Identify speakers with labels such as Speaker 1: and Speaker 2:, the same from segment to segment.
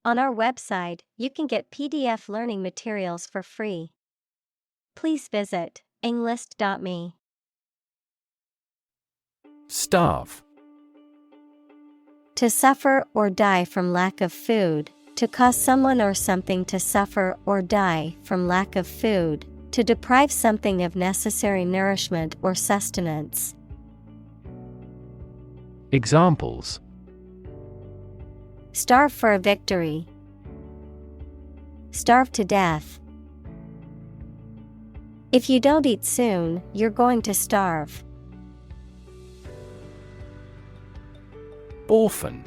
Speaker 1: On our website, you can get PDF learning materials for free. Please visit englist.me.
Speaker 2: Starve.
Speaker 1: To suffer or die from lack of food, to cause someone or something to suffer or die from lack of food, to deprive something of necessary nourishment or sustenance.
Speaker 2: Examples:
Speaker 1: Starve for a victory. Starve to death. If you don't eat soon, you're going to starve.
Speaker 2: Orphan.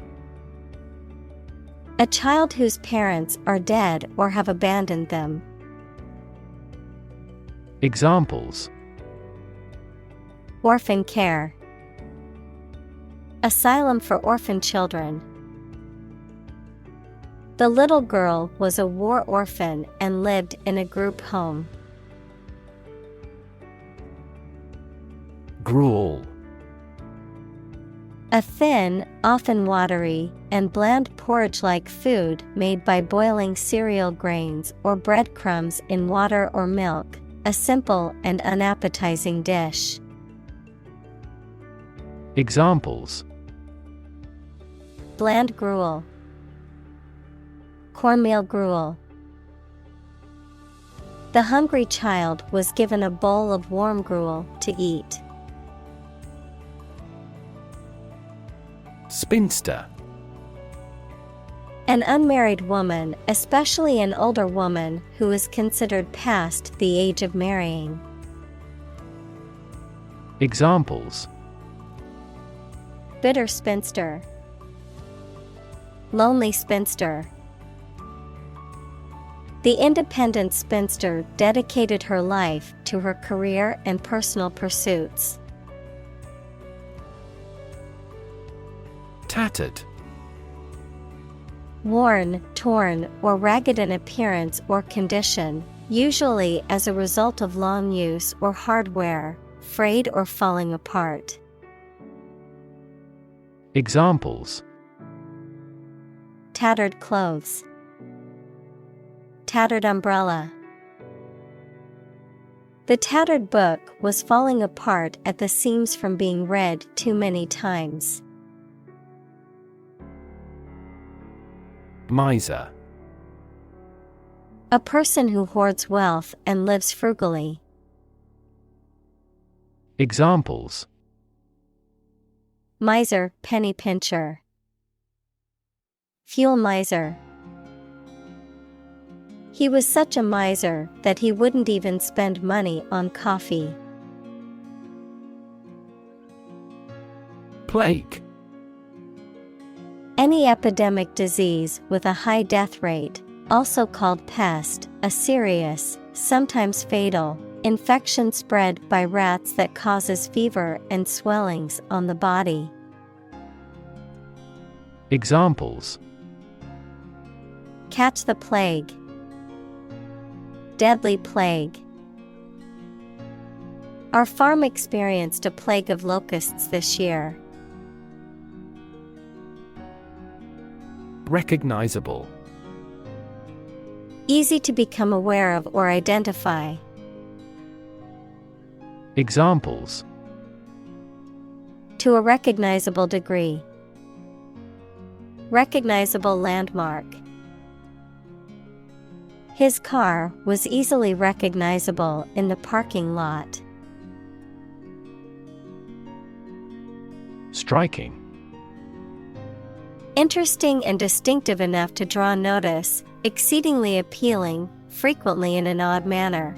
Speaker 1: A child whose parents are dead or have abandoned them.
Speaker 2: Examples:
Speaker 1: Orphan care. Asylum for orphan children. The little girl was a war orphan and lived in a group home.
Speaker 2: Gruel.
Speaker 1: A thin, often watery, and bland porridge-like food made by boiling cereal grains or breadcrumbs in water or milk, a simple and unappetizing dish.
Speaker 2: Examples:
Speaker 1: Bland gruel. Cornmeal gruel. The hungry child was given a bowl of warm gruel to eat.
Speaker 2: Spinster.
Speaker 1: An unmarried woman, especially an older woman who is considered past the age of marrying.
Speaker 2: Examples:
Speaker 1: Bitter spinster. Lonely spinster. The independent spinster dedicated her life to her career and personal pursuits.
Speaker 2: Tattered.
Speaker 1: Worn, torn, or ragged in appearance or condition, usually as a result of long use or hard wear, frayed or falling apart.
Speaker 2: Examples:
Speaker 1: Tattered clothes. Tattered umbrella. The tattered book was falling apart at the seams from being read too many times.
Speaker 2: Miser.
Speaker 1: A person who hoards wealth and lives frugally.
Speaker 2: Examples:
Speaker 1: Miser, penny pincher. Fuel miser. He was such a miser that he wouldn't even spend money on coffee.
Speaker 2: Plague.
Speaker 1: Any epidemic disease with a high death rate, also called pest, a serious, sometimes fatal, infection spread by rats that causes fever and swellings on the body.
Speaker 2: Examples:
Speaker 1: Catch the plague. Deadly plague. Our farm experienced a plague of locusts this year.
Speaker 2: Recognizable.
Speaker 1: Easy to become aware of or identify.
Speaker 2: Examples:
Speaker 1: To a recognizable degree. Recognizable landmark. His car was easily recognizable in the parking lot.
Speaker 2: Striking.
Speaker 1: Interesting and distinctive enough to draw notice, exceedingly appealing, frequently in an odd manner.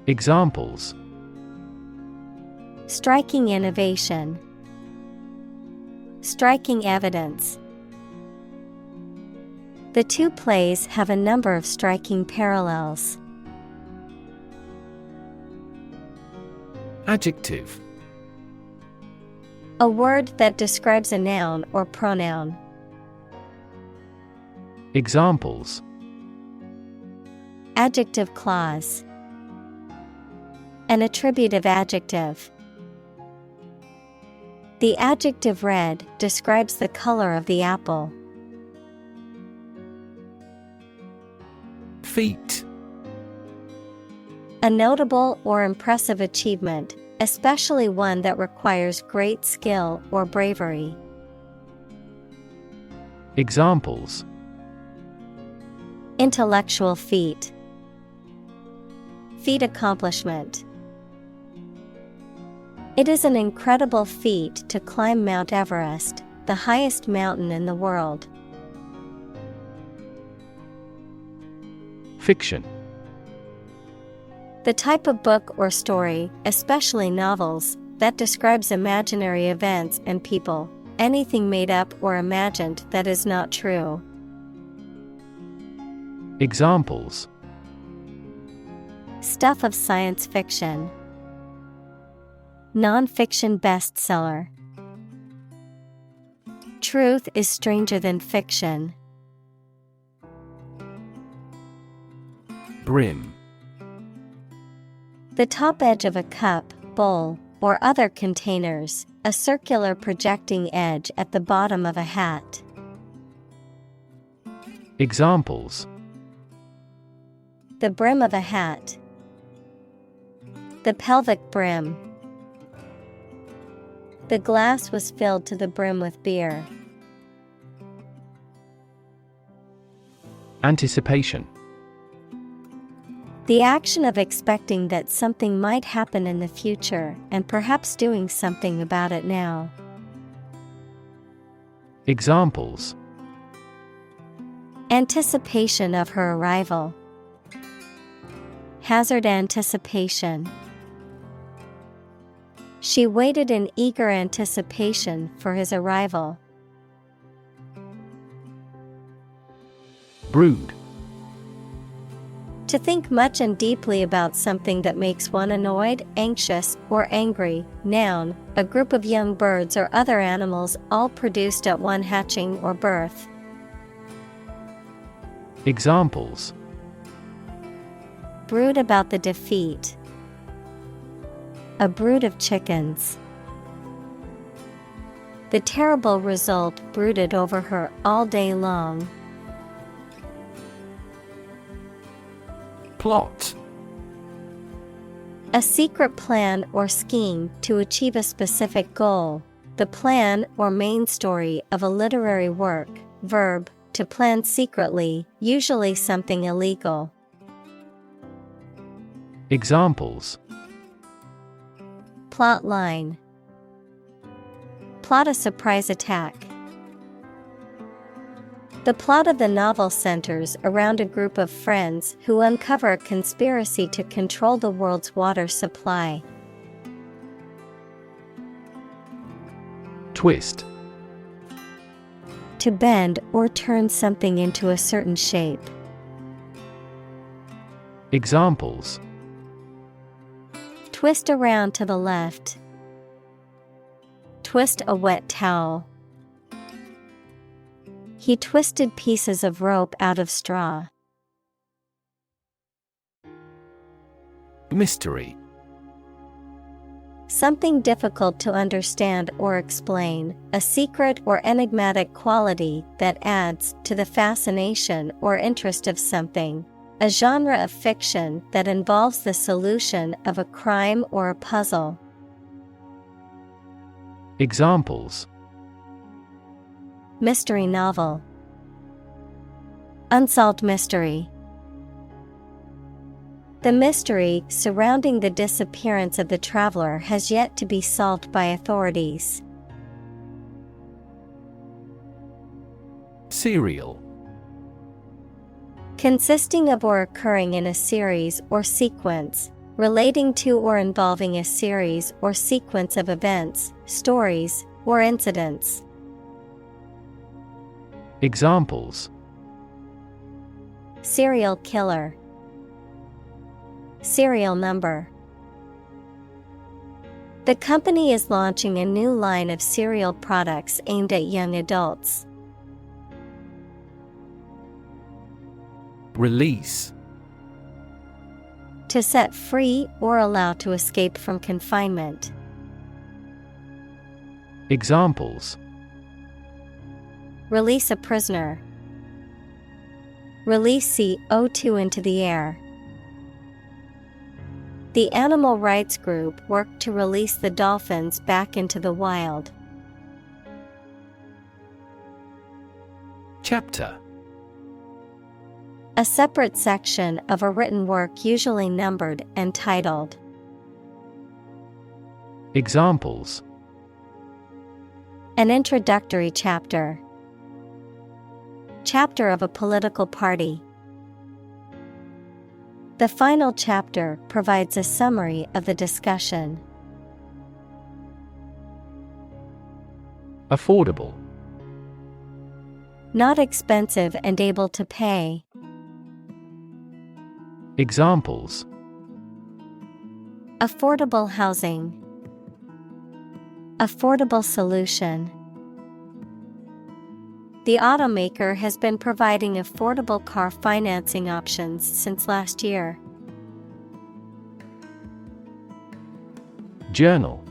Speaker 2: Examples:
Speaker 1: Striking innovation. Striking evidence. The two plays have a number of striking parallels.
Speaker 2: Adjective.
Speaker 1: A word that describes a noun or pronoun.
Speaker 2: Examples:
Speaker 1: Adjective clause. An attributive adjective. The adjective red describes the color of the apple.
Speaker 2: Feat.
Speaker 1: A notable or impressive achievement, especially one that requires great skill or bravery.
Speaker 2: Examples:
Speaker 1: Intellectual feat. Feat accomplishment. It is an incredible feat to climb Mount Everest, the highest mountain in the world.
Speaker 2: Fiction.
Speaker 1: The type of book or story, especially novels, that describes imaginary events and people, anything made up or imagined that is not true.
Speaker 2: Examples:
Speaker 1: Stuff of science fiction. Non-fiction bestseller. Truth is stranger than fiction.
Speaker 2: Brim.
Speaker 1: The top edge of a cup, bowl, or other containers, a circular projecting edge at the bottom of a hat.
Speaker 2: Examples:
Speaker 1: The brim of a hat. The pelvic brim. The glass was filled to the brim with beer.
Speaker 2: Anticipation.
Speaker 1: The action of expecting that something might happen in the future and perhaps doing something about it now.
Speaker 2: Examples:
Speaker 1: Anticipation of her arrival. Hazard anticipation. She waited in eager anticipation for his arrival.
Speaker 2: Brood.
Speaker 1: To think much and deeply about something that makes one annoyed, anxious, or angry. Noun, a group of young birds or other animals all produced at one hatching or birth.
Speaker 2: Examples:
Speaker 1: Brood about the defeat. A brood of chickens. The terrible result brooded over her all day long.
Speaker 2: Plot.
Speaker 1: A secret plan or scheme to achieve a specific goal. The plan or main story of a literary work. Verb, to plan secretly, usually something illegal.
Speaker 2: Examples:
Speaker 1: Plot line. Plot a surprise attack. The plot of the novel centers around a group of friends who uncover a conspiracy to control the world's water supply.
Speaker 2: Twist.
Speaker 1: To bend or turn something into a certain shape.
Speaker 2: Examples:
Speaker 1: Twist around to the left. Twist a wet towel. He twisted pieces of rope out of straw.
Speaker 2: Mystery.
Speaker 1: Something difficult to understand or explain, a secret or enigmatic quality that adds to the fascination or interest of something. A genre of fiction that involves the solution of a crime or a puzzle.
Speaker 2: Examples:
Speaker 1: Mystery novel. Unsolved mystery. The mystery surrounding the disappearance of the traveler has yet to be solved by authorities.
Speaker 2: Serial.
Speaker 1: Consisting of or occurring in a series or sequence, relating to or involving a series or sequence of events, stories, or incidents.
Speaker 2: Examples:
Speaker 1: Serial killer. Serial number. The company is launching a new line of cereal products aimed at young adults.
Speaker 2: Release.
Speaker 1: To set free or allow to escape from confinement.
Speaker 2: Examples:
Speaker 1: Release a prisoner. Release CO2 into the air. The animal rights group worked to release the dolphins back into the wild.
Speaker 2: Chapter.
Speaker 1: A separate section of a written work, usually numbered and titled.
Speaker 2: Examples.
Speaker 1: An introductory chapter. Chapter of a political party. The final chapter provides a summary of the discussion.
Speaker 2: Affordable.
Speaker 1: Not expensive and able to pay.
Speaker 2: Examples.
Speaker 1: Affordable housing. Affordable solution. The automaker has been providing affordable car financing options since last year.
Speaker 2: Journal.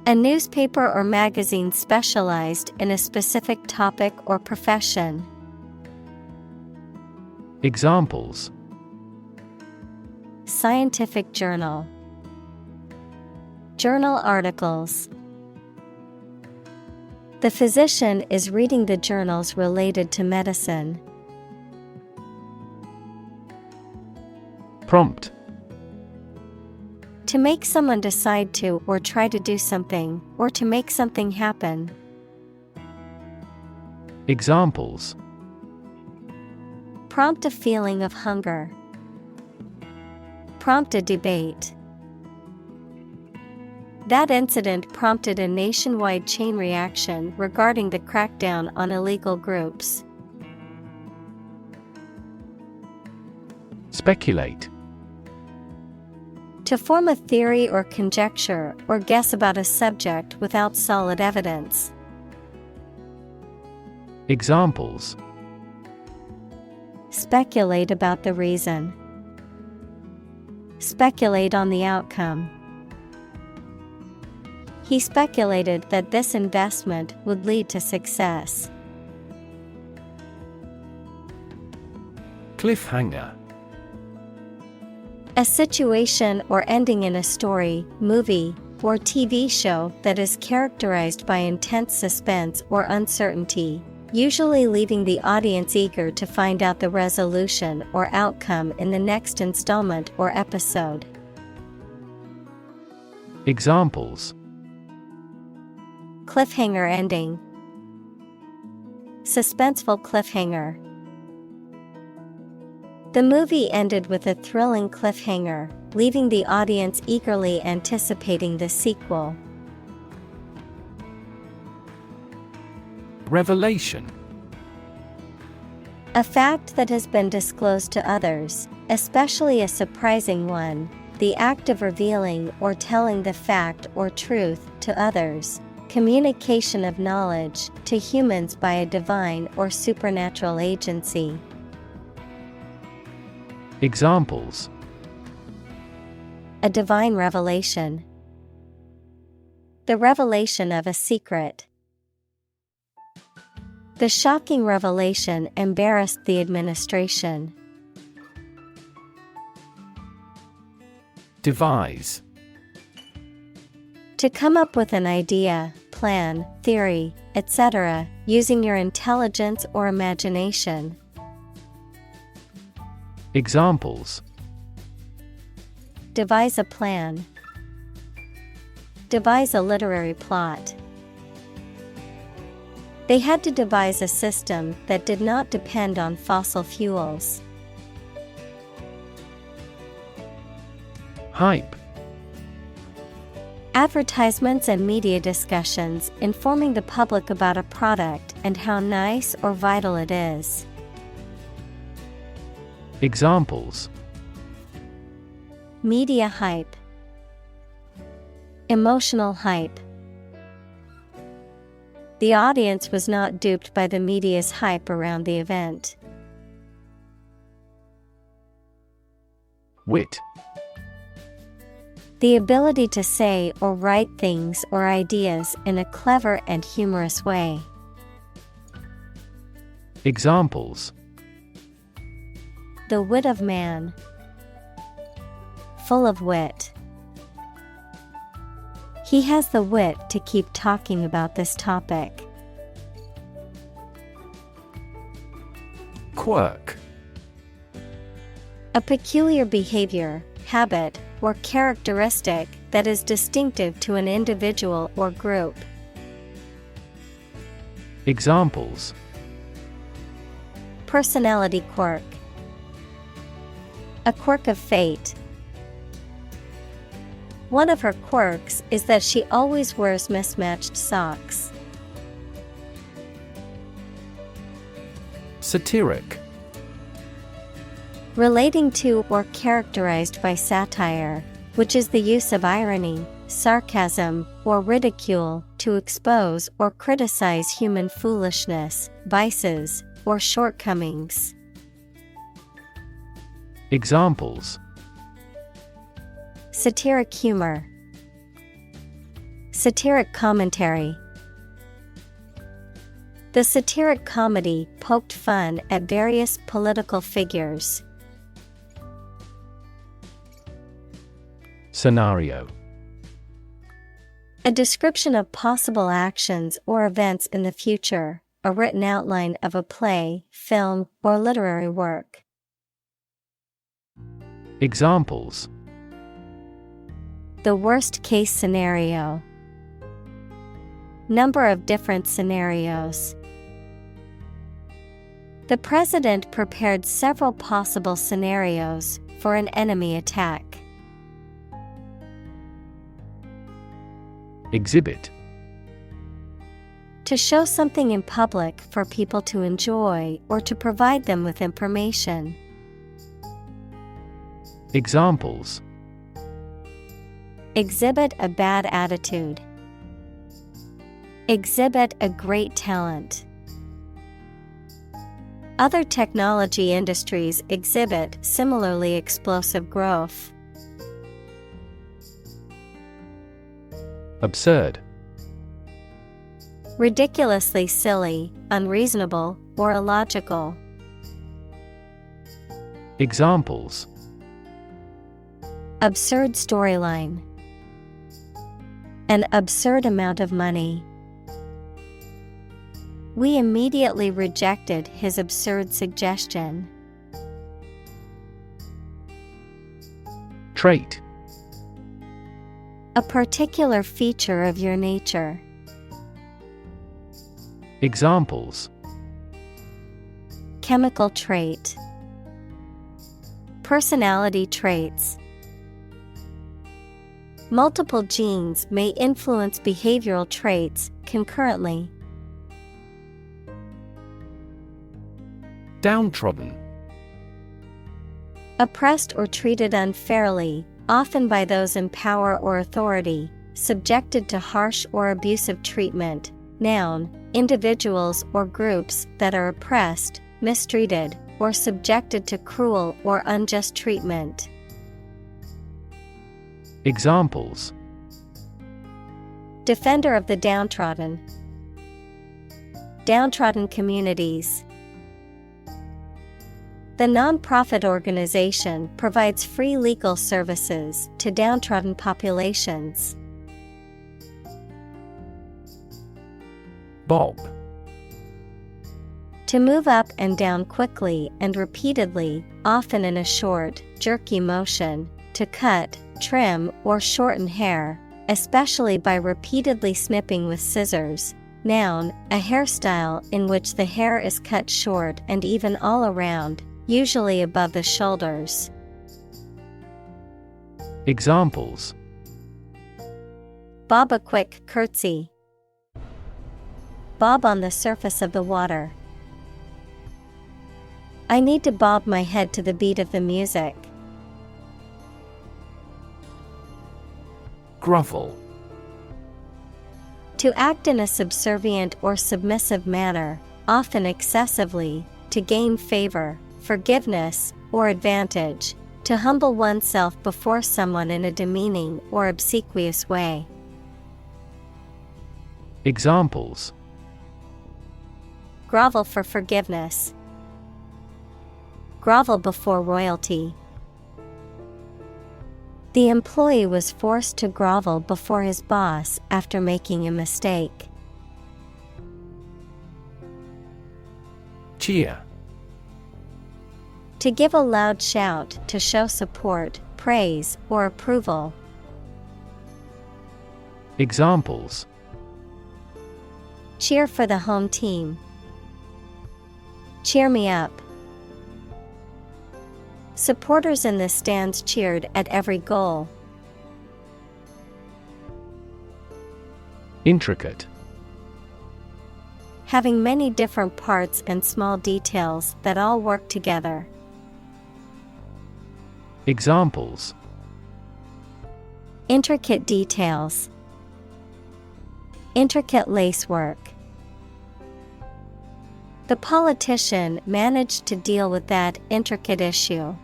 Speaker 1: A newspaper or magazine specialized in a specific topic or profession.
Speaker 2: Examples.
Speaker 1: Scientific journal. Journal articles. The physician is reading the journals related to medicine.
Speaker 2: Prompt.
Speaker 1: To make someone decide to or try to do something, or to make something happen.
Speaker 2: Examples.
Speaker 1: Prompt a feeling of hunger. Prompt a debate. That incident prompted a nationwide chain reaction regarding the crackdown on illegal groups.
Speaker 2: Speculate.
Speaker 1: To form a theory or conjecture or guess about a subject without solid evidence.
Speaker 2: Examples.
Speaker 1: Speculate about the reason. Speculate on the outcome. He speculated that this investment would lead to success.
Speaker 2: Cliffhanger.
Speaker 1: A situation or ending in a story, movie, or TV show that is characterized by intense suspense or uncertainty, usually leaving the audience eager to find out the resolution or outcome in the next installment or episode.
Speaker 2: Examples.
Speaker 1: Cliffhanger ending. Suspenseful cliffhanger. The movie ended with a thrilling cliffhanger, leaving the audience eagerly anticipating the sequel.
Speaker 2: Revelation.
Speaker 1: A fact that has been disclosed to others, especially a surprising one, the act of revealing or telling the fact or truth to others. Communication of knowledge to humans by a divine or supernatural agency.
Speaker 2: Examples.
Speaker 1: A divine revelation. The revelation of a secret. The shocking revelation embarrassed the administration.
Speaker 2: Devise.
Speaker 1: To come up with an idea, plan, theory, etc., using your intelligence or imagination.
Speaker 2: Examples.
Speaker 1: Devise a plan. Devise a literary plot. They had to devise a system that did not depend on fossil fuels.
Speaker 2: Hype.
Speaker 1: Advertisements and media discussions informing the public about a product and how nice or vital it is.
Speaker 2: Examples.
Speaker 1: Media hype. Emotional hype. The audience was not duped by the media's hype around the event.
Speaker 2: Wit.
Speaker 1: The ability to say or write things or ideas in a clever and humorous way.
Speaker 2: Examples.
Speaker 1: The wit of man. Full of wit. He has the wit to keep talking about this topic.
Speaker 2: Quirk.
Speaker 1: A peculiar behavior, habit, or characteristic that is distinctive to an individual or group.
Speaker 2: Examples:
Speaker 1: Personality quirk. A quirk of fate. One of her quirks is that she always wears mismatched socks.
Speaker 2: Satiric.
Speaker 1: Relating to or characterized by satire, which is the use of irony, sarcasm, or ridicule to expose or criticize human foolishness, vices, or shortcomings.
Speaker 2: Examples:
Speaker 1: Satiric humor. Satiric commentary. The satiric comedy poked fun at various political figures.
Speaker 2: Scenario.
Speaker 1: A description of possible actions or events in the future, a written outline of a play, film, or literary work.
Speaker 2: Examples:
Speaker 1: The worst case scenario. Number of different scenarios. The president prepared several possible scenarios for an enemy attack.
Speaker 2: Exhibit.
Speaker 1: To show something in public for people to enjoy or to provide them with information.
Speaker 2: Examples:
Speaker 1: Exhibit a bad attitude. Exhibit a great talent. Other technology industries exhibit similarly explosive growth.
Speaker 2: Absurd.
Speaker 1: Ridiculously silly, unreasonable, or illogical.
Speaker 2: Examples:
Speaker 1: Absurd storyline. An absurd amount of money. We immediately rejected his absurd suggestion.
Speaker 2: Trait.
Speaker 1: A particular feature of your nature.
Speaker 2: Examples:
Speaker 1: Chemical trait. Personality traits. Multiple genes may influence behavioral traits concurrently.
Speaker 2: Downtrodden.
Speaker 1: Oppressed or treated unfairly, often by those in power or authority, subjected to harsh or abusive treatment. Noun, individuals or groups that are oppressed, mistreated, or subjected to cruel or unjust treatment.
Speaker 2: Examples:
Speaker 1: Defender of the downtrodden. Downtrodden communities. The nonprofit organization provides free legal services to downtrodden populations.
Speaker 2: Bob.
Speaker 1: To move up and down quickly and repeatedly, often in a short, jerky motion, to cut, trim, or shorten hair, especially by repeatedly snipping with scissors. Noun, a hairstyle in which the hair is cut short and even all around, usually above the shoulders.
Speaker 2: Examples:
Speaker 1: Bob a quick curtsy. Bob on the surface of the water. I need to bob my head to the beat of the music.
Speaker 2: Grovel.
Speaker 1: To act in a subservient or submissive manner, often excessively, to gain favor, forgiveness, or advantage, to humble oneself before someone in a demeaning or obsequious way.
Speaker 2: Examples:
Speaker 1: Grovel for forgiveness. grovel before royalty. The employee was forced to grovel before his boss after making a mistake.
Speaker 2: Cheer.
Speaker 1: To give a loud shout to show support, praise, or approval.
Speaker 2: Examples:
Speaker 1: Cheer for the home team. Cheer me up. Supporters in the stands cheered at every goal.
Speaker 2: Intricate.
Speaker 1: Having many different parts and small details that all work together.
Speaker 2: Examples:
Speaker 1: Intricate details. Intricate lacework. The politician managed to deal with that intricate issue.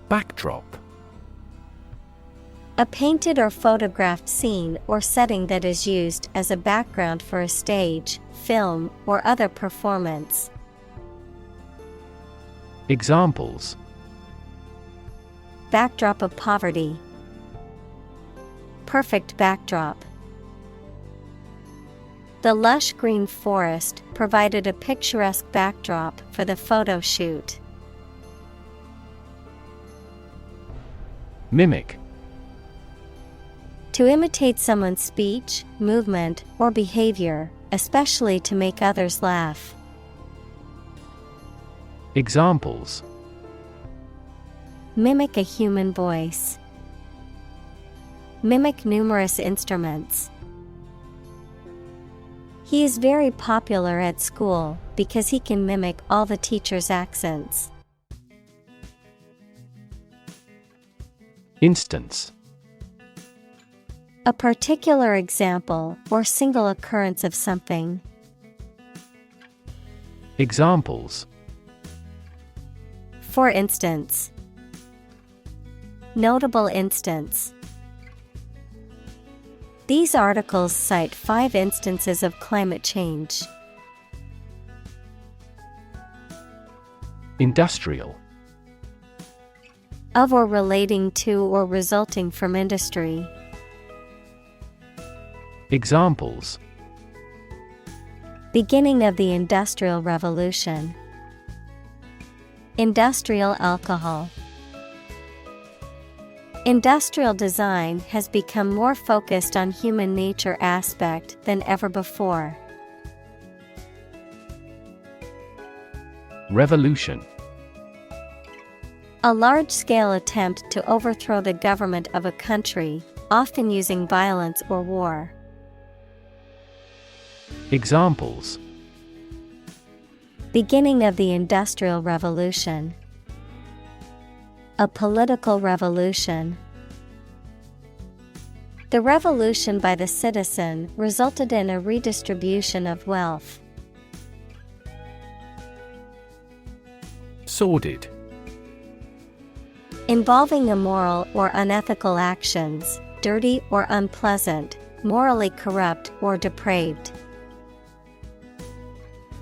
Speaker 2: Backdrop.
Speaker 1: A painted or photographed scene or setting that is used as a background for a stage, film, or other performance.
Speaker 2: Examples:
Speaker 1: Backdrop of poverty. Perfect backdrop. The lush green forest provided a picturesque backdrop for the photo shoot.
Speaker 2: Mimic.
Speaker 1: To imitate someone's speech, movement, or behavior, especially to make others laugh.
Speaker 2: Examples:
Speaker 1: Mimic a human voice. Mimic numerous instruments. He is very popular at school because he can mimic all the teachers' accents.
Speaker 2: Instance.
Speaker 1: A particular example or single occurrence of something.
Speaker 2: Examples:
Speaker 1: For instance. Notable instance. These articles cite 5 instances of climate change.
Speaker 2: Industrial.
Speaker 1: Of or relating to or resulting from industry.
Speaker 2: Examples:
Speaker 1: Beginning of the Industrial Revolution. Industrial alcohol. Industrial design has become more focused on human nature aspect than ever before.
Speaker 2: Revolution.
Speaker 1: A large-scale attempt to overthrow the government of a country, often using violence or war.
Speaker 2: Examples:
Speaker 1: Beginning of the Industrial Revolution. A political revolution. The revolution by the citizen resulted in a redistribution of wealth.
Speaker 2: Sordid.
Speaker 1: Involving immoral or unethical actions, dirty or unpleasant, morally corrupt or depraved.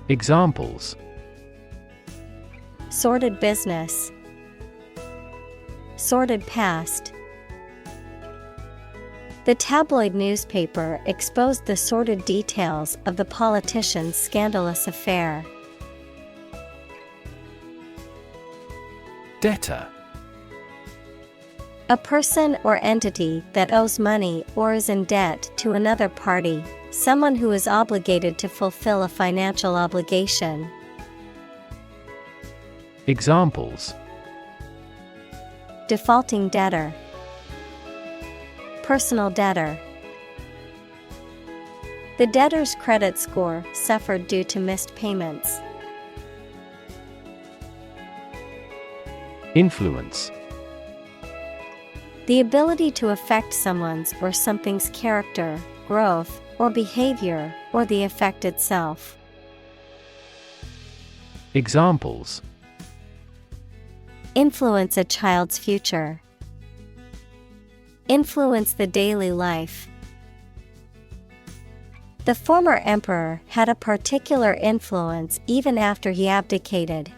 Speaker 2: Examples:
Speaker 1: Sordid business. Sordid past. The tabloid newspaper exposed the sordid details of the politician's scandalous affair.
Speaker 2: Debtor.
Speaker 1: A person or entity that owes money or is in debt to another party, someone who is obligated to fulfill a financial obligation.
Speaker 2: Examples:
Speaker 1: Defaulting debtor. Personal debtor. The debtor's credit score suffered due to missed payments.
Speaker 2: Influence.
Speaker 1: The ability to affect someone's or something's character, growth, or behavior, or the effect itself.
Speaker 2: Examples:
Speaker 1: Influence a child's future. Influence the daily life. The former emperor had a particular influence even after he abdicated.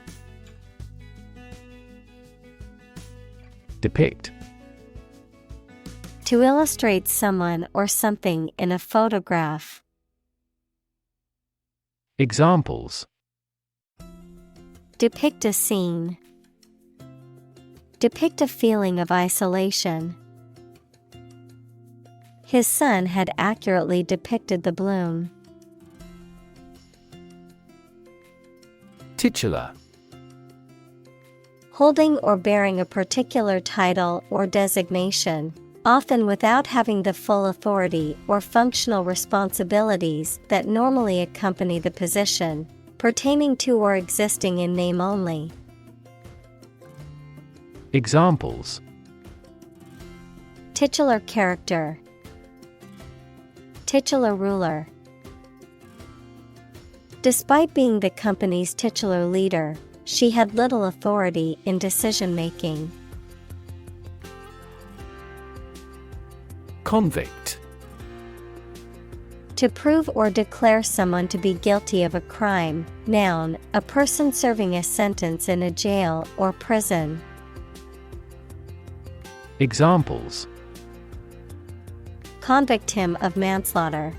Speaker 2: Depict.
Speaker 1: To illustrate someone or something in a photograph.
Speaker 2: Examples.
Speaker 1: Depict a scene. Depict a feeling of isolation. His son had accurately depicted the bloom.
Speaker 2: Titular.
Speaker 1: Holding or bearing a particular title or designation, often without having the full authority or functional responsibilities that normally accompany the position, pertaining to or existing in name only.
Speaker 2: Examples.
Speaker 1: Titular character. Titular ruler. Despite being the company's titular leader, she had little authority in decision-making.
Speaker 2: Convict.
Speaker 1: To prove or declare someone to be guilty of a crime. Noun, a person serving a sentence in a jail or prison.
Speaker 2: Examples.
Speaker 1: Convict him of manslaughter.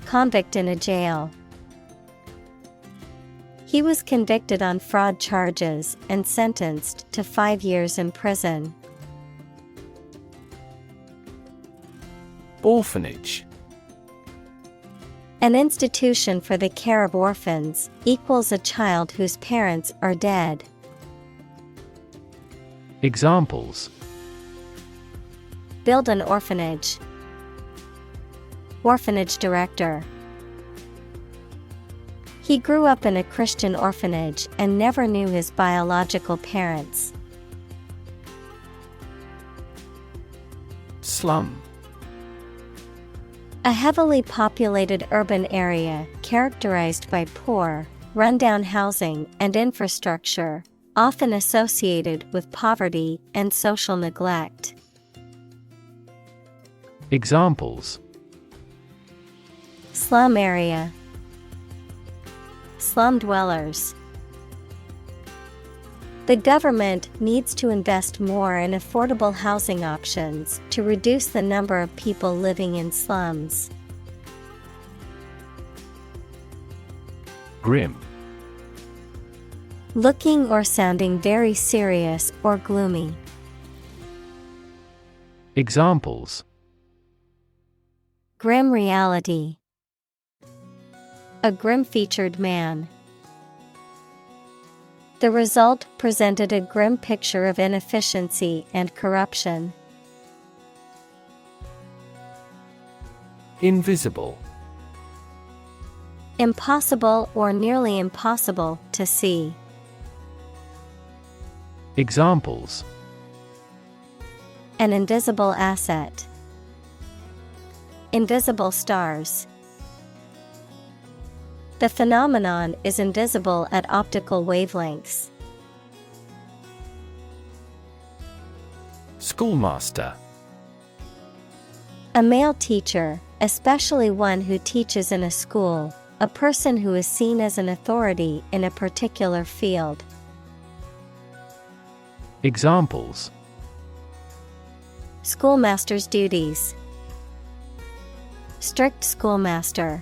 Speaker 1: Convict in a jail. He was convicted on fraud charges and sentenced to 5 years in prison.
Speaker 2: Orphanage.
Speaker 1: An institution for the care of orphans, equals a child whose parents are dead.
Speaker 2: Examples.
Speaker 1: Build an orphanage. Orphanage director. He grew up in a Christian orphanage and never knew his biological parents.
Speaker 2: Slum.
Speaker 1: A heavily populated urban area characterized by poor, rundown housing and infrastructure, often associated with poverty and social neglect.
Speaker 2: Examples.
Speaker 1: Slum area. Slum dwellers. The government needs to invest more in affordable housing options to reduce the number of people living in slums.
Speaker 2: Grim.
Speaker 1: Looking or sounding very serious or gloomy.
Speaker 2: Examples.
Speaker 1: Grim reality. A grim-featured man. The result presented a grim picture of inefficiency and corruption.
Speaker 2: Invisible.
Speaker 1: Impossible or nearly impossible to see.
Speaker 2: Examples.
Speaker 1: An invisible asset. Invisible stars. The phenomenon is invisible at optical wavelengths.
Speaker 2: Schoolmaster.
Speaker 1: A male teacher, especially one who teaches in a school, a person who is seen as an authority in a particular field.
Speaker 2: Examples.
Speaker 1: Schoolmaster's duties. Strict schoolmaster.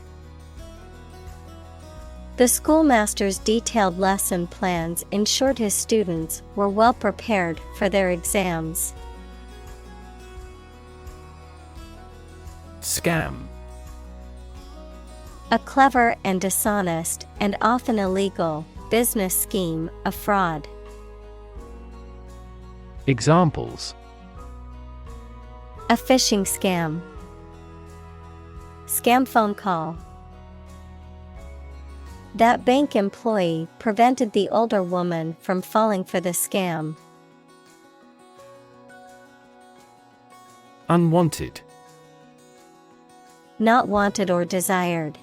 Speaker 1: The schoolmaster's detailed lesson plans ensured his students were well prepared for their exams.
Speaker 2: Scam.
Speaker 1: A clever and dishonest, and often illegal, business scheme, a fraud.
Speaker 2: Examples.
Speaker 1: A phishing scam. Scam phone call. That bank employee prevented the older woman from falling for the scam.
Speaker 2: Unwanted.
Speaker 1: Not wanted or desired.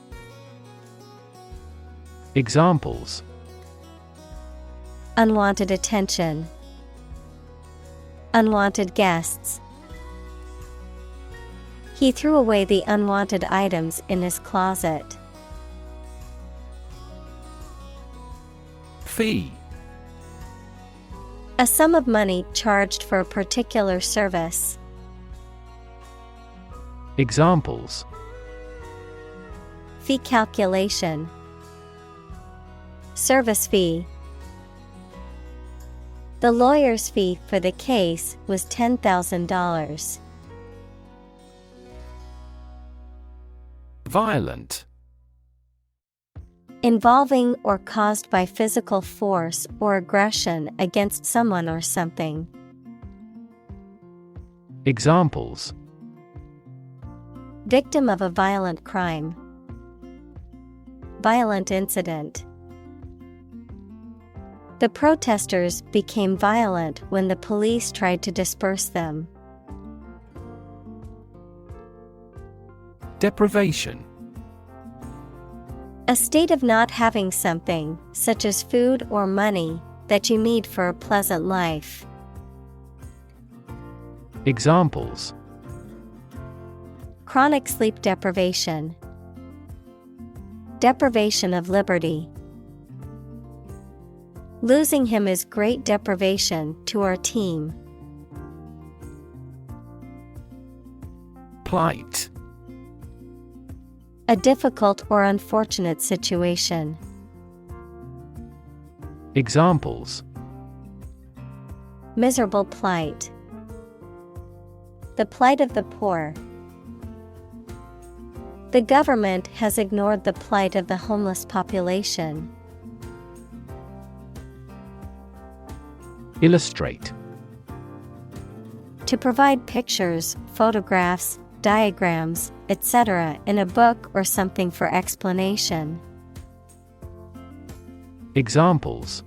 Speaker 2: Examples.
Speaker 1: Unwanted attention. Unwanted guests. He threw away the unwanted items in his closet.
Speaker 2: Fee.
Speaker 1: A sum of money charged for a particular service.
Speaker 2: Examples:
Speaker 1: Fee calculation. Service fee. The lawyer's fee for the case was $10,000.
Speaker 2: Violent.
Speaker 1: Involving or caused by physical force or aggression against someone or something.
Speaker 2: Examples:
Speaker 1: Victim of a violent crime. Violent incident. The protesters became violent when the police tried to disperse them.
Speaker 2: Deprivation.
Speaker 1: A state of not having something, such as food or money, that you need for a pleasant life.
Speaker 2: Examples:
Speaker 1: Chronic sleep deprivation. Deprivation of liberty. Losing him is great deprivation to our team.
Speaker 2: Plight.
Speaker 1: A difficult or unfortunate situation.
Speaker 2: Examples:
Speaker 1: Miserable plight. The plight of the poor. The government has ignored the plight of the homeless population.
Speaker 2: Illustrate.
Speaker 1: To provide pictures, photographs, diagrams, etc. in a book or something for explanation.
Speaker 2: Examples: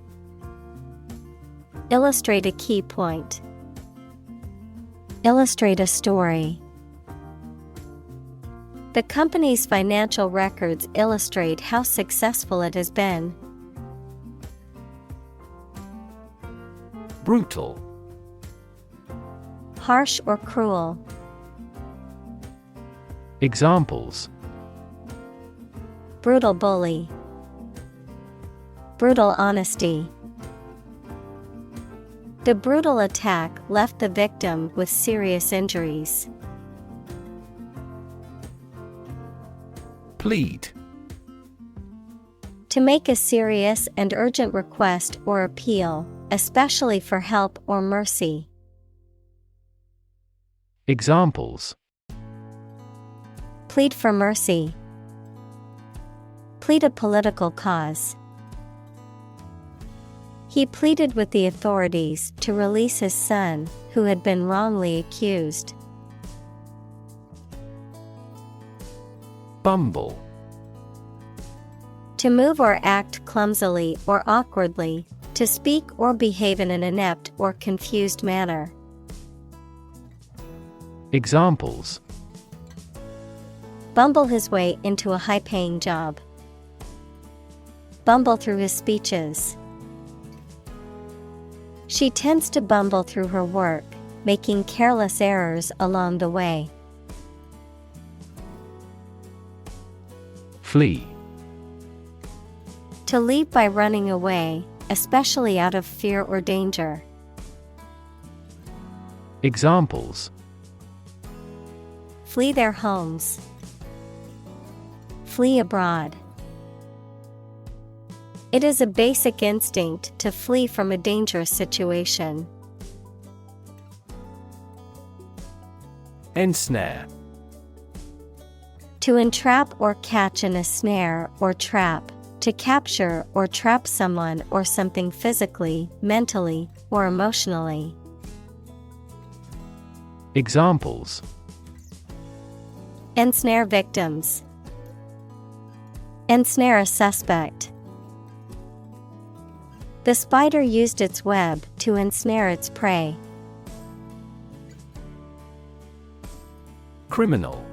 Speaker 1: Illustrate a key point. Illustrate a story. The company's financial records illustrate how successful it has been.
Speaker 2: Brutal.
Speaker 1: Harsh or cruel.
Speaker 2: Examples:
Speaker 1: Brutal bully. Brutal honesty. The brutal attack left the victim with serious injuries.
Speaker 2: Plead.
Speaker 1: To make a serious and urgent request or appeal, especially for help or mercy.
Speaker 2: Examples:
Speaker 1: Plead for mercy. Plead a political cause. He pleaded with the authorities to release his son, who had been wrongly accused.
Speaker 2: Bumble.
Speaker 1: To move or act clumsily or awkwardly, to speak or behave in an inept or confused manner.
Speaker 2: Examples:
Speaker 1: Bumble his way into a high-paying job. Bumble through his speeches. She tends to bumble through her work, making careless errors along the way.
Speaker 2: Flee.
Speaker 1: To leave by running away, especially out of fear or danger.
Speaker 2: Examples:
Speaker 1: Flee their homes. Flee abroad. It is a basic instinct to flee from a dangerous situation.
Speaker 2: Ensnare.
Speaker 1: To entrap or catch in a snare or trap, to capture or trap someone or something physically, mentally, or emotionally.
Speaker 2: Examples:
Speaker 1: Ensnare victims. Ensnare a suspect. The spider used its web to ensnare its prey.
Speaker 2: Criminal.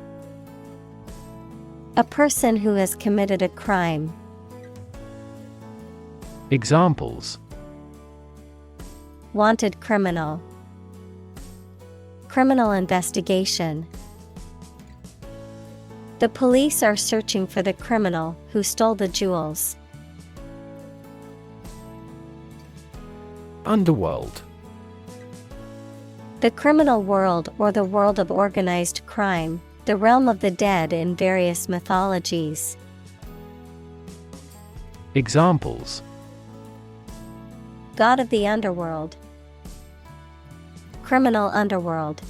Speaker 1: A person who has committed a crime.
Speaker 2: Examples:
Speaker 1: Wanted criminal. Criminal investigation. The police are searching for the criminal who stole the jewels.
Speaker 2: Underworld.
Speaker 1: The criminal world or the world of organized crime, the realm of the dead in various mythologies.
Speaker 2: Examples:
Speaker 1: God of the underworld. Criminal underworld.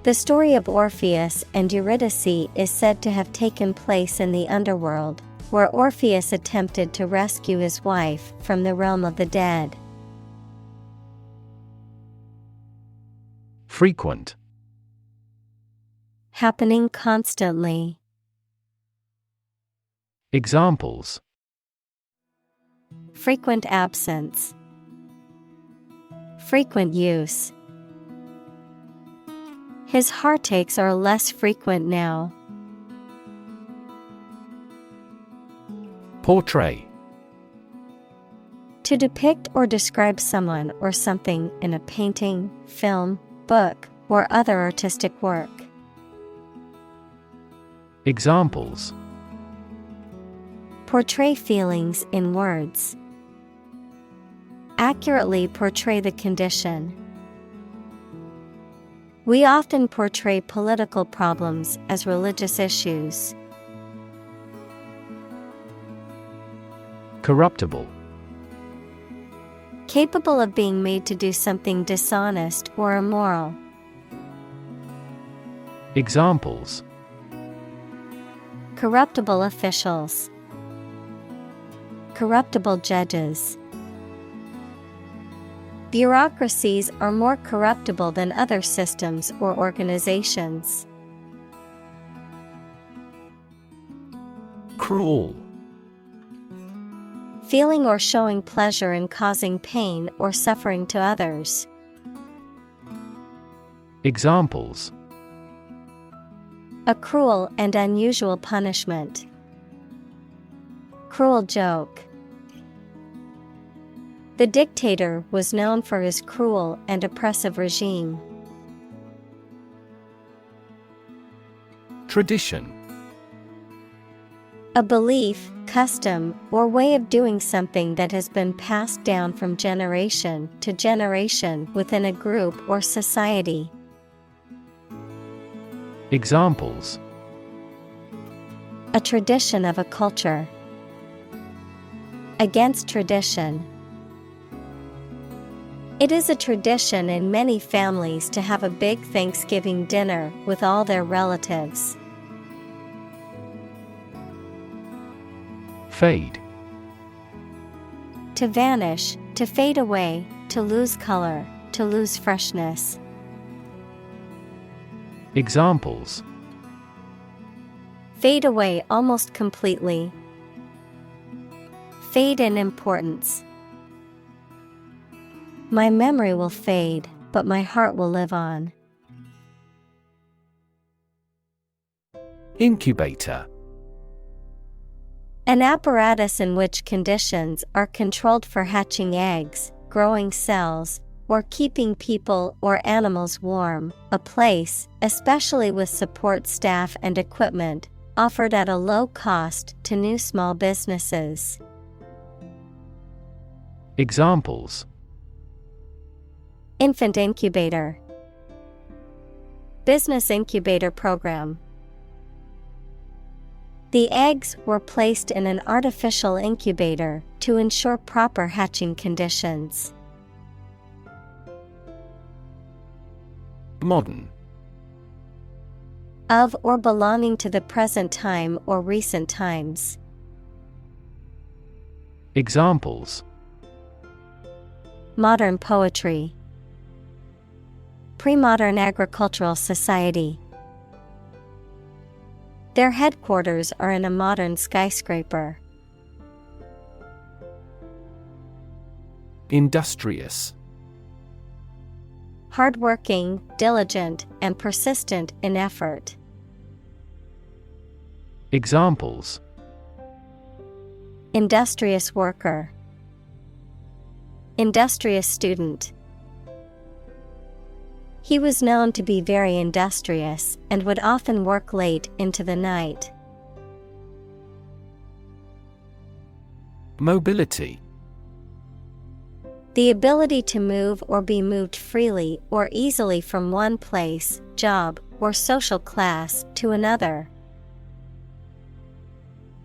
Speaker 1: The story of Orpheus and Eurydice is said to have taken place in the underworld, where Orpheus attempted to rescue his wife from the realm of the dead.
Speaker 2: Frequent.
Speaker 1: Happening constantly.
Speaker 2: Examples:
Speaker 1: Frequent absence. Frequent use. His heartaches are less frequent now.
Speaker 2: Portray.
Speaker 1: To depict or describe someone or something in a painting, film, book, or other artistic work.
Speaker 2: Examples:
Speaker 1: Portray feelings in words. Accurately portray the condition. We often portray political problems as religious issues.
Speaker 2: Corruptible.
Speaker 1: Capable of being made to do something dishonest or immoral.
Speaker 2: Examples:
Speaker 1: Corruptible officials. Corruptible judges. Bureaucracies are more corruptible than other systems or organizations.
Speaker 2: Cruel.
Speaker 1: Feeling or showing pleasure in causing pain or suffering to others.
Speaker 2: Examples:
Speaker 1: A cruel and unusual punishment. Cruel joke. The dictator was known for his cruel and oppressive regime.
Speaker 2: Tradition.
Speaker 1: A belief, custom, or way of doing something that has been passed down from generation to generation within a group or society.
Speaker 2: Examples:
Speaker 1: A tradition of a culture. Against tradition. It is a tradition in many families to have a big Thanksgiving dinner with all their relatives.
Speaker 2: Fade.
Speaker 1: To vanish, to fade away, to lose color, to lose freshness.
Speaker 2: Examples:
Speaker 1: Fade away almost completely. Fade in importance. My memory will fade, but my heart will live on.
Speaker 2: Incubator.
Speaker 1: An apparatus in which conditions are controlled for hatching eggs, growing cells, or keeping people or animals warm. A place, especially with support staff and equipment, offered at a low cost to new small businesses.
Speaker 2: Examples:
Speaker 1: Infant incubator. Business incubator program. The eggs were placed in an artificial incubator to ensure proper hatching conditions.
Speaker 2: Modern.
Speaker 1: Of or belonging to the present time or recent times.
Speaker 2: Examples:
Speaker 1: Modern poetry. Pre-modern agricultural society. Their headquarters are in a modern skyscraper.
Speaker 2: Industrious.
Speaker 1: Hardworking, diligent, and persistent in effort.
Speaker 2: Examples:
Speaker 1: Industrious worker. Industrious student. He was known to be very industrious and would often work late into the night.
Speaker 2: Mobility.
Speaker 1: The ability to move or be moved freely or easily from one place, job, or social class to another.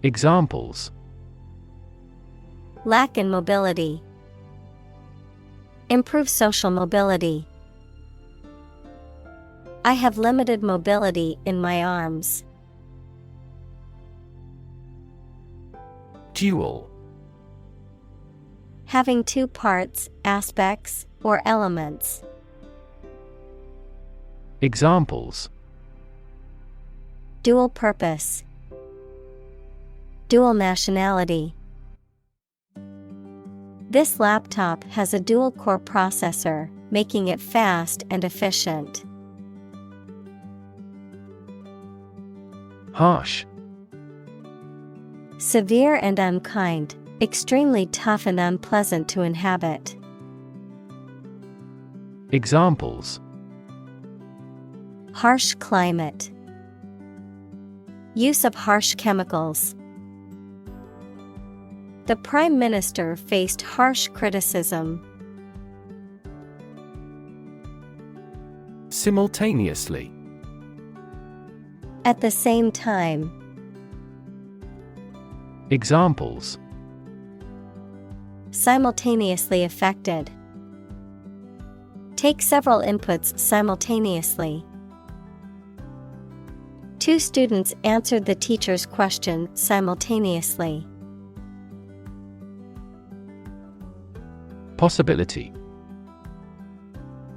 Speaker 2: Examples:
Speaker 1: Lack in mobility. Improve social mobility. I have limited mobility in my arms.
Speaker 2: Dual.
Speaker 1: Having two parts, aspects, or elements.
Speaker 2: Examples:
Speaker 1: Dual purpose. Dual nationality. This laptop has a dual-core processor, making it fast and efficient.
Speaker 2: Harsh.
Speaker 1: Severe and unkind, extremely tough and unpleasant to inhabit.
Speaker 2: Examples:
Speaker 1: Harsh climate. Use of harsh chemicals. The Prime Minister faced harsh criticism.
Speaker 2: Simultaneously.
Speaker 1: At the same time.
Speaker 2: Examples:
Speaker 1: Simultaneously affected. Take several inputs simultaneously. Two students answered the teacher's question simultaneously.
Speaker 2: Possibility.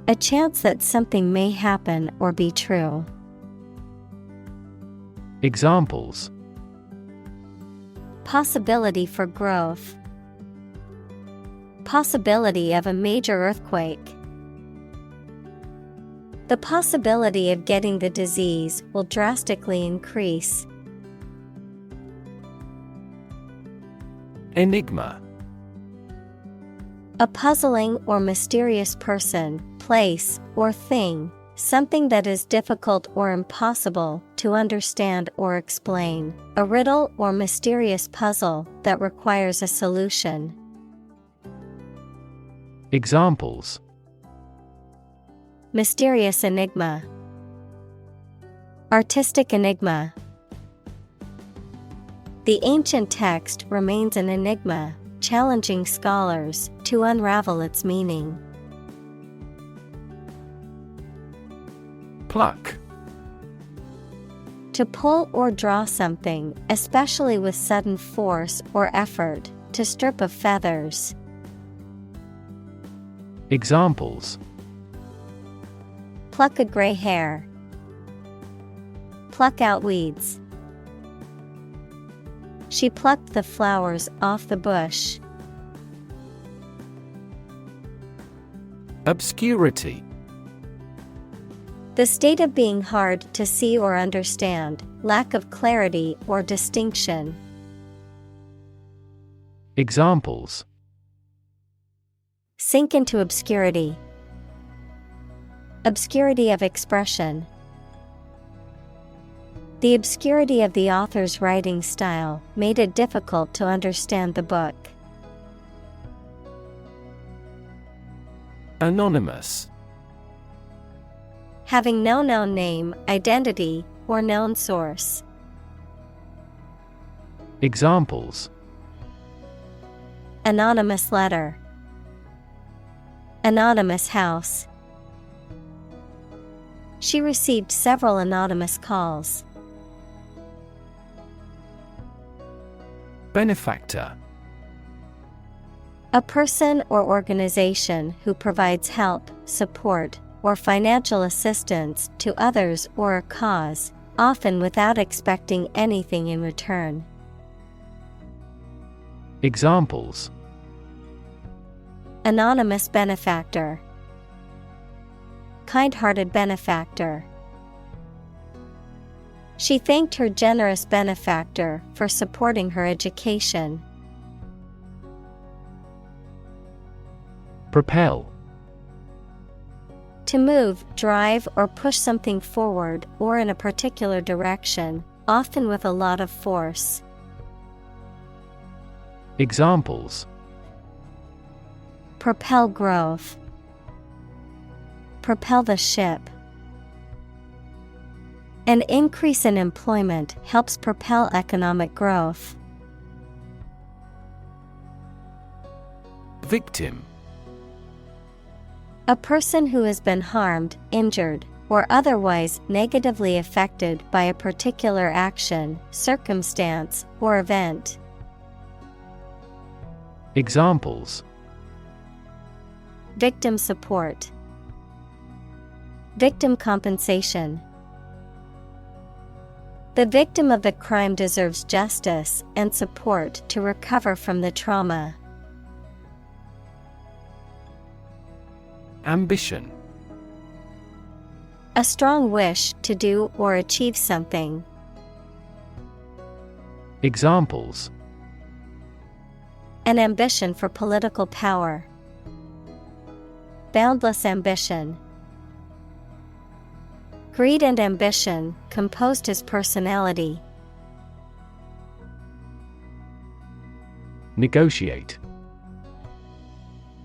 Speaker 1: A chance that something may happen or be true.
Speaker 2: Examples:
Speaker 1: Possibility for growth. Possibility of a major earthquake. The possibility of getting the disease will drastically increase.
Speaker 2: Enigma.
Speaker 1: A puzzling or mysterious person, place, or thing, something that is difficult or impossible to understand or explain, a riddle or mysterious puzzle that requires a solution.
Speaker 2: Examples:
Speaker 1: Mysterious enigma. Artistic enigma. The ancient text remains an enigma, challenging scholars to unravel its meaning.
Speaker 2: Pluck.
Speaker 1: To pull or draw something, especially with sudden force or effort, to strip of feathers.
Speaker 2: Examples:
Speaker 1: Pluck a gray hair. Pluck out weeds. She plucked the flowers off the bush.
Speaker 2: Obscurity.
Speaker 1: The state of being hard to see or understand, lack of clarity or distinction.
Speaker 2: Examples:
Speaker 1: Sink into obscurity. Obscurity of expression. The obscurity of the author's writing style made it difficult to understand the book.
Speaker 2: Anonymous.
Speaker 1: Having no known name, identity, or known source.
Speaker 2: Examples:
Speaker 1: Anonymous letter. Anonymous house. She received several anonymous calls.
Speaker 2: Benefactor.
Speaker 1: A person or organization who provides help, support, or financial assistance to others or a cause, often without expecting anything in return.
Speaker 2: Examples:
Speaker 1: Anonymous benefactor. Kind-hearted benefactor. She thanked her generous benefactor for supporting her education.
Speaker 2: Propel.
Speaker 1: To move, drive, or push something forward or in a particular direction, often with a lot of force.
Speaker 2: Examples:
Speaker 1: Propel growth. Propel the ship. An increase in employment helps propel economic growth.
Speaker 2: Victim:
Speaker 1: A person who has been harmed, injured, or otherwise negatively affected by a particular action, circumstance, or event.
Speaker 2: Examples:
Speaker 1: Victim support. Victim compensation. The victim of the crime deserves justice and support to recover from the trauma.
Speaker 2: Ambition:
Speaker 1: A strong wish to do or achieve something.
Speaker 2: Examples:
Speaker 1: An ambition for political power. Boundless ambition. Greed and ambition composed his personality.
Speaker 2: Negotiate: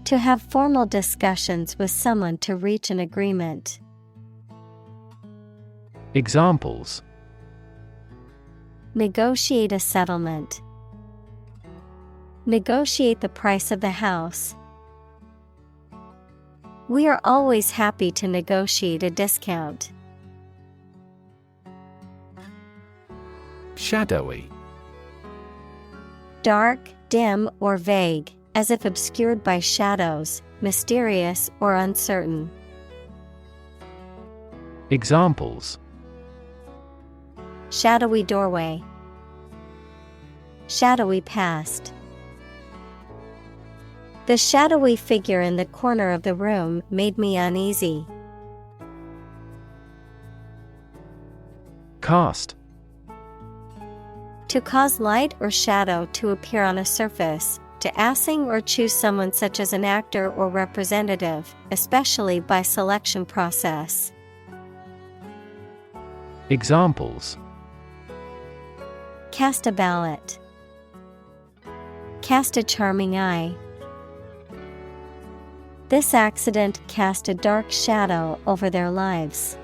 Speaker 1: To have formal discussions with someone to reach an agreement.
Speaker 2: Examples:
Speaker 1: Negotiate a settlement. Negotiate the price of the house. We are always happy to negotiate a discount.
Speaker 2: Shadowy:
Speaker 1: Dark, dim, or vague, as if obscured by shadows, mysterious or uncertain.
Speaker 2: Examples:
Speaker 1: Shadowy doorway. Shadowy past. The shadowy figure in the corner of the room made me uneasy.
Speaker 2: Cast:
Speaker 1: To cause light or shadow to appear on a surface, to assign or choose someone such as an actor or representative, especially by selection process.
Speaker 2: Examples:
Speaker 1: Cast a ballot. Cast a charming eye. This accident cast a dark shadow over their lives.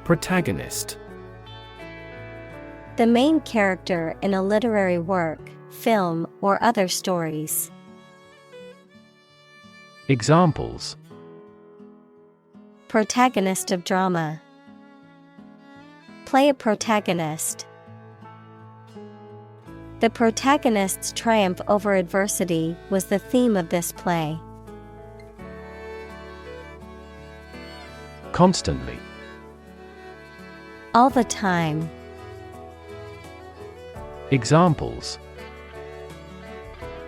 Speaker 2: Protagonist:
Speaker 1: The main character in a literary work, film, or other stories.
Speaker 2: Examples:
Speaker 1: Protagonist of drama. Play a protagonist. The protagonist's triumph over adversity was the theme of this play.
Speaker 2: Constantly:
Speaker 1: All the time.
Speaker 2: Examples: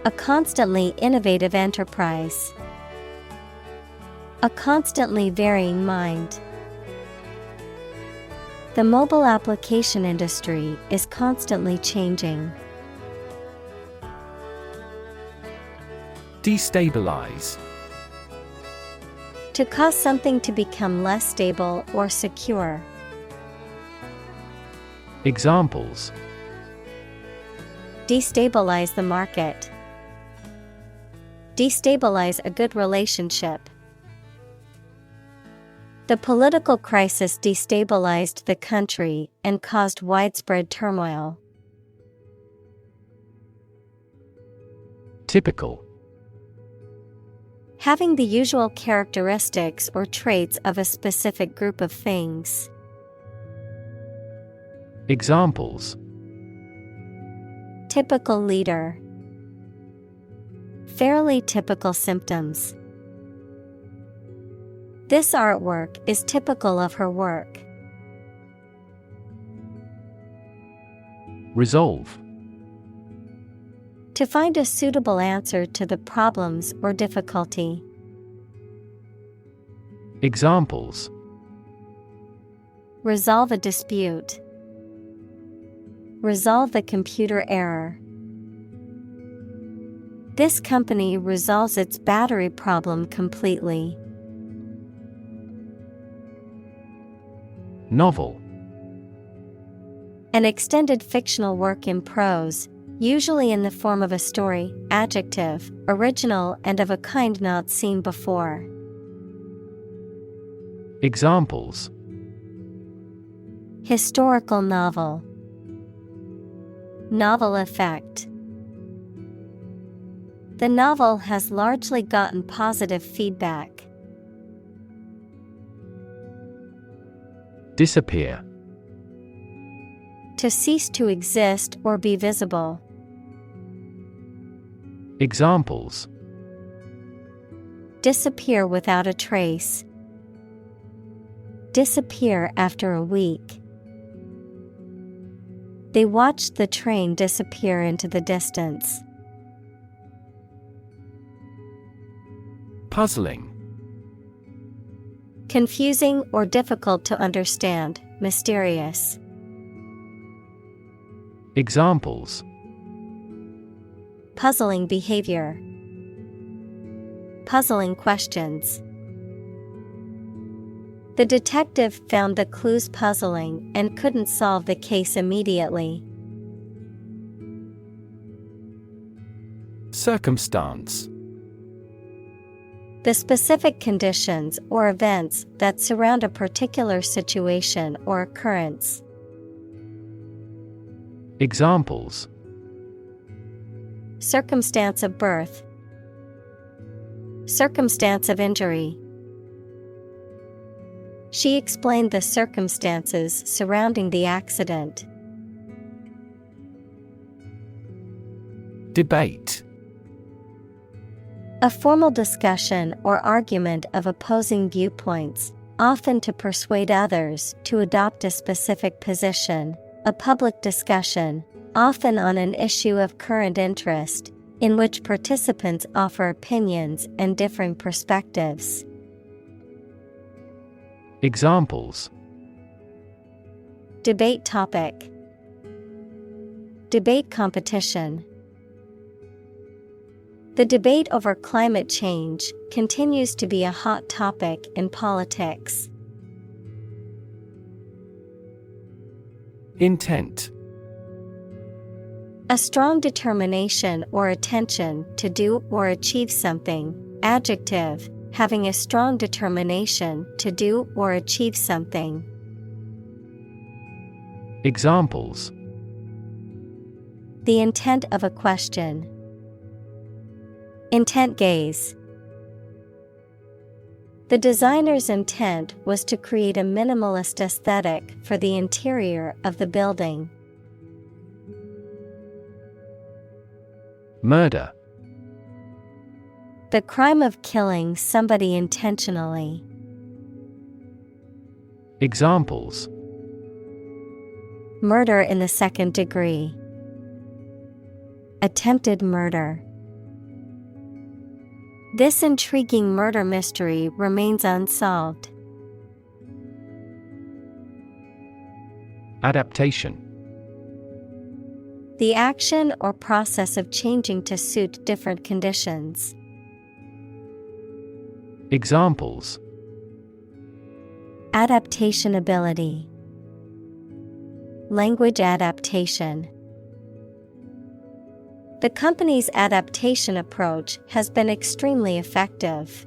Speaker 1: A constantly innovative enterprise. A constantly varying mind. The mobile application industry is constantly changing.
Speaker 2: Destabilize:
Speaker 1: To cause something to become less stable or secure.
Speaker 2: Examples:
Speaker 1: Destabilize the market. Destabilize a good relationship. The political crisis destabilized the country and caused widespread turmoil.
Speaker 2: Typical:
Speaker 1: Having the usual characteristics or traits of a specific group of things.
Speaker 2: Examples:
Speaker 1: Typical leader. Fairly typical symptoms. This artwork is typical of her work.
Speaker 2: Resolve:
Speaker 1: To find a suitable answer to the problems or difficulty.
Speaker 2: Examples:
Speaker 1: Resolve a dispute. Resolve the computer error. This company resolves its battery problem completely.
Speaker 2: Novel.
Speaker 1: An extended fictional work in prose, usually in the form of a story. Adjective, original and of a kind not seen before.
Speaker 2: Examples:
Speaker 1: Historical novel. Novel effect. The novel has largely gotten positive feedback.
Speaker 2: Disappear.
Speaker 1: To cease to exist or be visible.
Speaker 2: Examples:
Speaker 1: Disappear without a trace. Disappear after a week. They watched the train disappear into the distance.
Speaker 2: Puzzling.
Speaker 1: Confusing or difficult to understand, mysterious.
Speaker 2: Examples:
Speaker 1: Puzzling behavior. Puzzling questions. The detective found the clues puzzling and couldn't solve the case immediately.
Speaker 2: Circumstance.
Speaker 1: The specific conditions or events that surround a particular situation or occurrence.
Speaker 2: Examples:
Speaker 1: Circumstance of birth. Circumstance of injury. She explained the circumstances surrounding the accident.
Speaker 2: Debate.
Speaker 1: A formal discussion or argument of opposing viewpoints, often to persuade others to adopt a specific position. A public discussion, often on an issue of current interest, in which participants offer opinions and differing perspectives.
Speaker 2: Examples:
Speaker 1: Debate topic. Debate competition. The debate over climate change continues to be a hot topic in politics.
Speaker 2: Intent.
Speaker 1: A strong determination or attention to do or achieve something. Adjective, having a strong determination to do or achieve something.
Speaker 2: Examples:
Speaker 1: The intent of a question. Intent gaze. The designer's intent was to create a minimalist aesthetic for the interior of the building.
Speaker 2: Murder.
Speaker 1: The crime of killing somebody intentionally.
Speaker 2: Examples:
Speaker 1: Murder in the second degree. Attempted murder. This intriguing murder mystery remains unsolved.
Speaker 2: Adaptation.
Speaker 1: The action or process of changing to suit different conditions.
Speaker 2: Examples:
Speaker 1: Adaptation ability. Language adaptation. The company's adaptation approach has been extremely effective.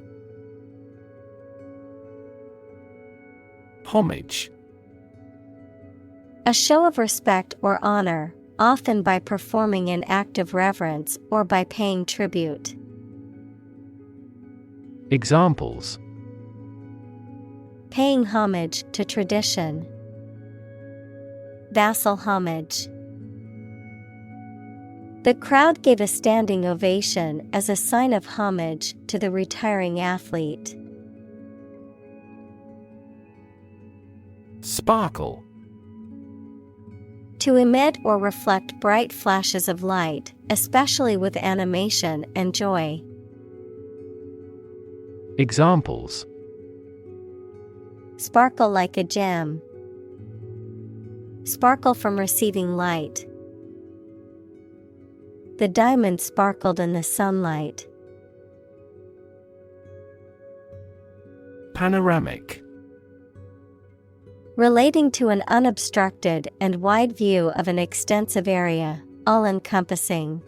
Speaker 2: Homage.
Speaker 1: A show of respect or honor, often by performing an act of reverence or by paying tribute.
Speaker 2: Examples:
Speaker 1: Paying homage to tradition. Vassal homage. The crowd gave a standing ovation as a sign of homage to the retiring athlete.
Speaker 2: Sparkle.
Speaker 1: To emit or reflect bright flashes of light, especially with animation and joy.
Speaker 2: Examples:
Speaker 1: Sparkle like a gem. Sparkle from receiving light. The diamond sparkled in the sunlight.
Speaker 2: Panoramic.
Speaker 1: Relating to an unobstructed and wide view of an extensive area, all-encompassing.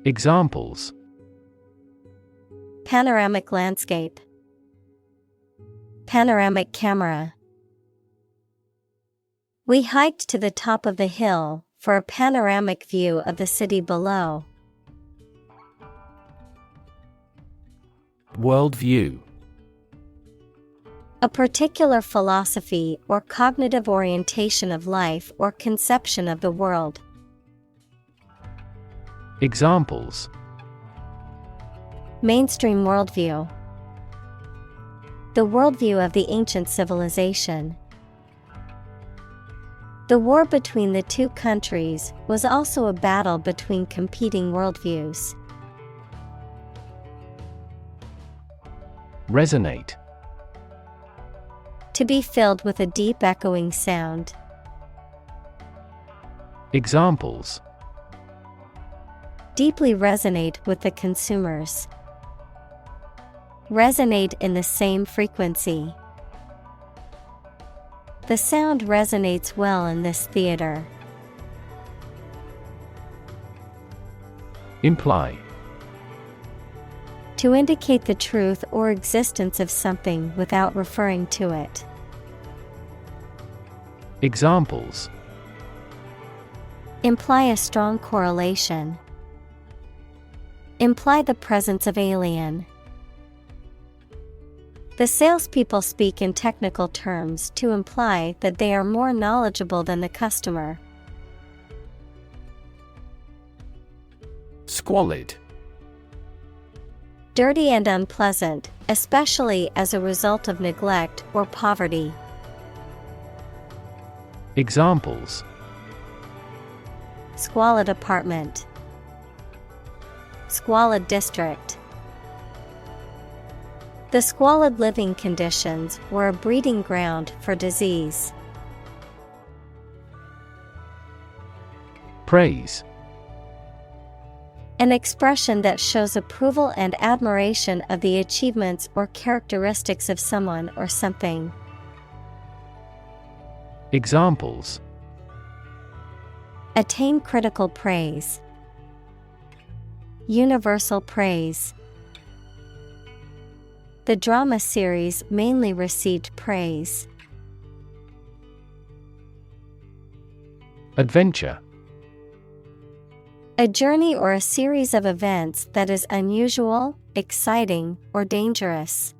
Speaker 2: Examples:
Speaker 1: Panoramic landscape. Panoramic camera. We hiked to the top of the hill for a panoramic view of the city below.
Speaker 2: Worldview.
Speaker 1: A particular philosophy or cognitive orientation of life or conception of the world.
Speaker 2: Examples:
Speaker 1: Mainstream worldview. The worldview of the ancient civilization. The war between the two countries was also a battle between competing worldviews.
Speaker 2: Resonate.
Speaker 1: To be filled with a deep echoing sound.
Speaker 2: Examples:
Speaker 1: Deeply resonate with the consumers. Resonate in the same frequency. The sound resonates well in this theater.
Speaker 2: Imply.
Speaker 1: To indicate the truth or existence of something without referring to it.
Speaker 2: Examples:
Speaker 1: Imply a strong correlation. Imply the presence of alien. The salespeople speak in technical terms to imply that they are more knowledgeable than the customer.
Speaker 2: Squalid.
Speaker 1: Dirty and unpleasant, especially as a result of neglect or poverty.
Speaker 2: Examples:
Speaker 1: Squalid apartment. Squalid district. The squalid living conditions were a breeding ground for disease.
Speaker 2: Praise.
Speaker 1: An expression that shows approval and admiration of the achievements or characteristics of someone or something.
Speaker 2: Examples:
Speaker 1: Attain critical praise. Universal praise. The drama series mainly received praise.
Speaker 2: Adventure.
Speaker 1: A journey or a series of events that is unusual, exciting, or dangerous.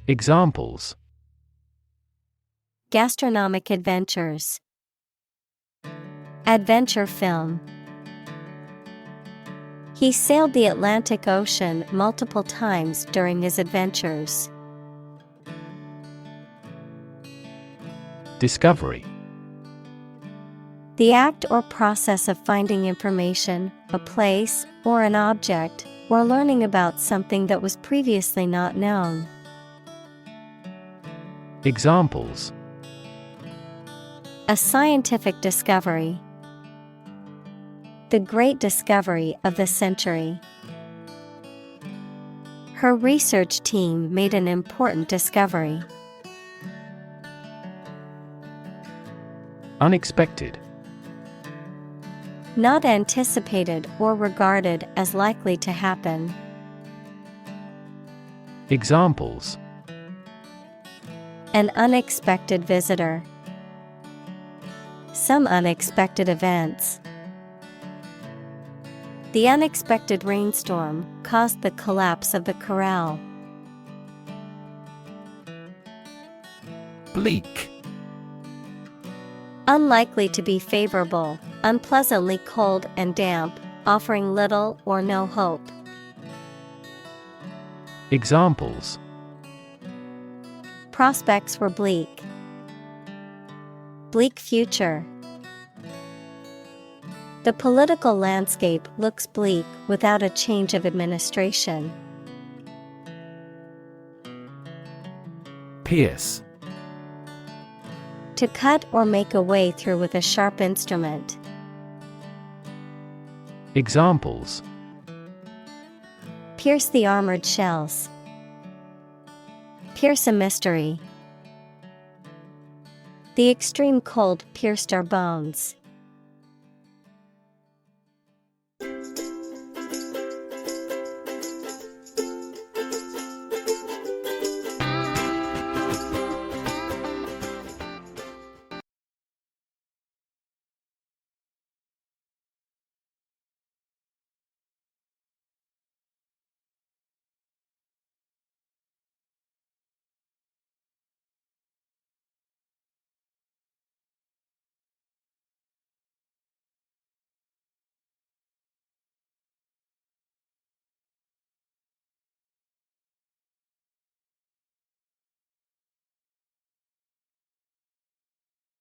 Speaker 2: Examples:
Speaker 1: Gastronomic adventures. Adventure film. He sailed the Atlantic Ocean multiple times during his adventures.
Speaker 2: Discovery.
Speaker 1: The act or process of finding information, a place, or an object, or learning about something that was previously not known.
Speaker 2: Examples:
Speaker 1: A scientific discovery. The great discovery of the century. Her research team made an important discovery.
Speaker 2: Unexpected.
Speaker 1: Not anticipated or regarded as likely to happen.
Speaker 2: Examples:
Speaker 1: An unexpected visitor. Some unexpected events. The unexpected rainstorm caused the collapse of the corral.
Speaker 2: Bleak.
Speaker 1: Unlikely to be favorable, unpleasantly cold and damp, offering little or no hope.
Speaker 2: Examples:
Speaker 1: Prospects were bleak. Bleak future. The political landscape looks bleak without a change of administration. To To cut or make a way through with a sharp instrument.
Speaker 2: Examples:
Speaker 1: Pierce the armored shells. Pierce a mystery. The extreme cold pierced our bones.